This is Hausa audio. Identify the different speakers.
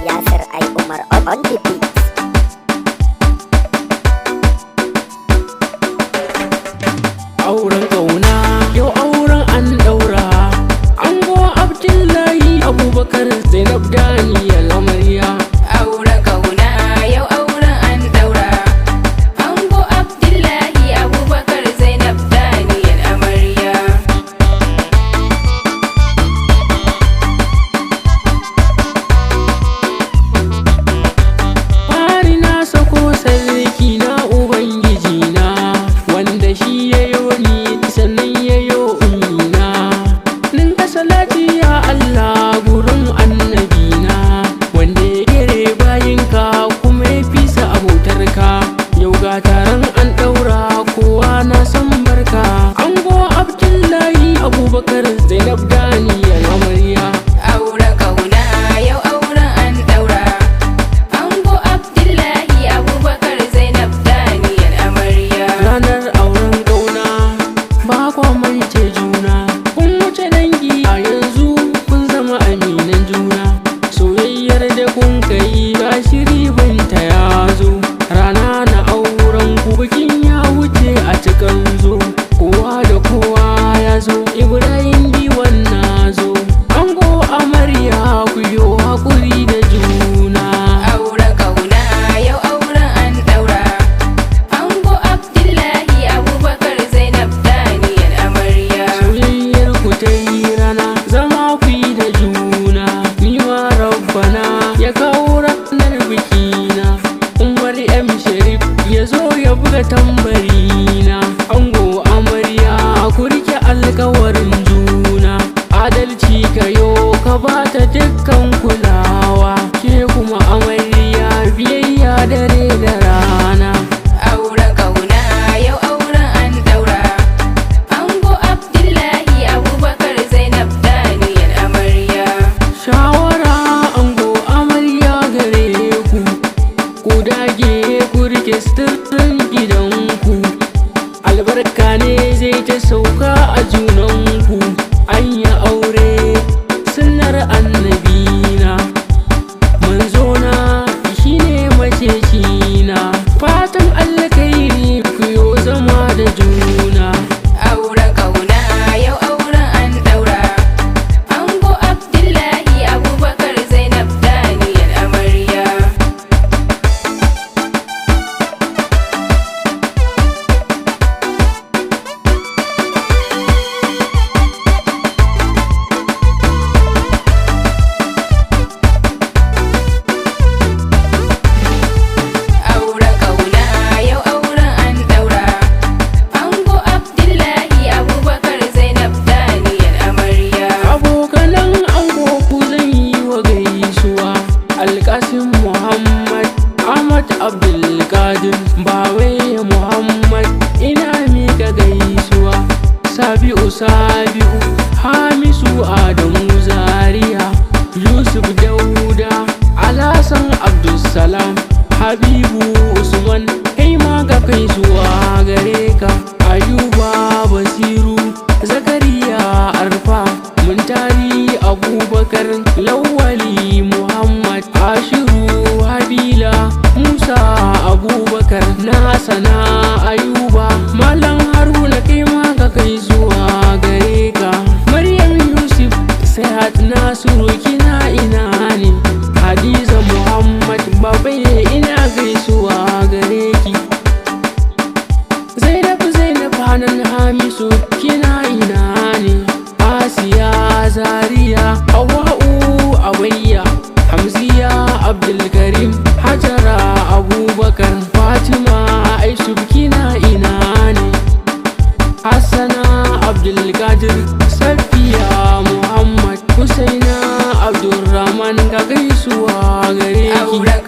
Speaker 1: Yasir I Umar on the beat.
Speaker 2: Auren ƙauna yau auren an ɗaura, ango Abdullahi Abubakar Zainab Daniel amarya.
Speaker 3: Auren ƙauna yau auren an ɗaura, ango Abdullahi Abubakar Zainab Daniel amarya.
Speaker 2: Fari na sako sarki na Ubangiji na, wanda shi ya yo ni sannan ya yo ummina. Ninka salati ya Allah gurin annabina, wanda ya kere bayinka kuma ya fisa abotarka. Yau ga taron an ɗaura kowa na san barka, ango Abdullahi Abubakar Zainab Daniel amarya.
Speaker 3: Auren ƙauna yau auren an ɗaura, ango Abdullahi Abubakar Zainab Daniel amarya.
Speaker 2: Ranar auren ƙauna ba kwa mance juna, kun wuce dangi a yanzu kun zama aminan juna. Soyayyar da kun kai ga shiri banta ya zo, rana na auren ku bikin ya wuce a cikin zo. Kowa da kowa ya zo, Ibrahim diwan na zo, ango amarya ku yo haƙuri da juna.
Speaker 3: Auren ƙauna yau auren an ɗaura, ango Abdullahi Abubakar Zainab Daniel amarya.
Speaker 2: Soyayyar ku ta yi rana zama ku yi da juna, ni ma rabbana ya kawo ranar bikina. Umar M Sharif ya zo ya buga tambarina, ango amarya ku rike alkawarin juna. Adalci kayo ka bata dukkan kulawa, ke kuma amarya biyayya dare da rana.
Speaker 3: Auren ƙauna yau auren an ɗaura, ango Abdullahi Abubakar Zainab Daniel amarya.
Speaker 2: Shawara ango amarya gare ku, ku dage ku rike sirrin gidanku. Albarka ne zai ta sauka a junanku, an yi aure sunnar annabina. Manzona shine macecina, fatan alkhairi ku yo zama da juna.
Speaker 3: Auren ƙauna yau auren an ɗaura, ango Abdullahi Abubakar Zainab Daniel amarya. Auren ƙauna yau auren an ɗaura, ango Abdullahi Abubakar Zainab Daniel amarya.
Speaker 2: Abokanan ango ku zan yi wa gaisuwa, Alkasim Muhammad Ahmad Abdulkadir Bawe Muhammad ina mika gaisuwa. Sabi'u Hamisu Adamu Zaria, Yusuf Dauda Alhassan Abdulsalam Habibu Usman kai ma ga gaisuwa gare ka. Ayuba Basiru Zakariya Arfa Muntari Abubakar Lawali Muhammad Ashiru Habila Musa Abubakar Nasana Ayuba Malam Haruna kai ma ga gaisuwa gare ka. Maryam Yusuf Sayat Nasiru kina ina ne, Hadiza Muhammad Babaye ina gaisuwa gare ki. Zainab Hanan Hamisu kina ina ne, Asiya Zaria Hawa'u Abayya Hamziya Abdulkarim Hajara Abubakar Fatima Aishu kina ina ne, Hassana Abdulkadir Safiya Muhammad Husaina Abdulrahman ga gaisuwa gare ki.
Speaker 3: Auren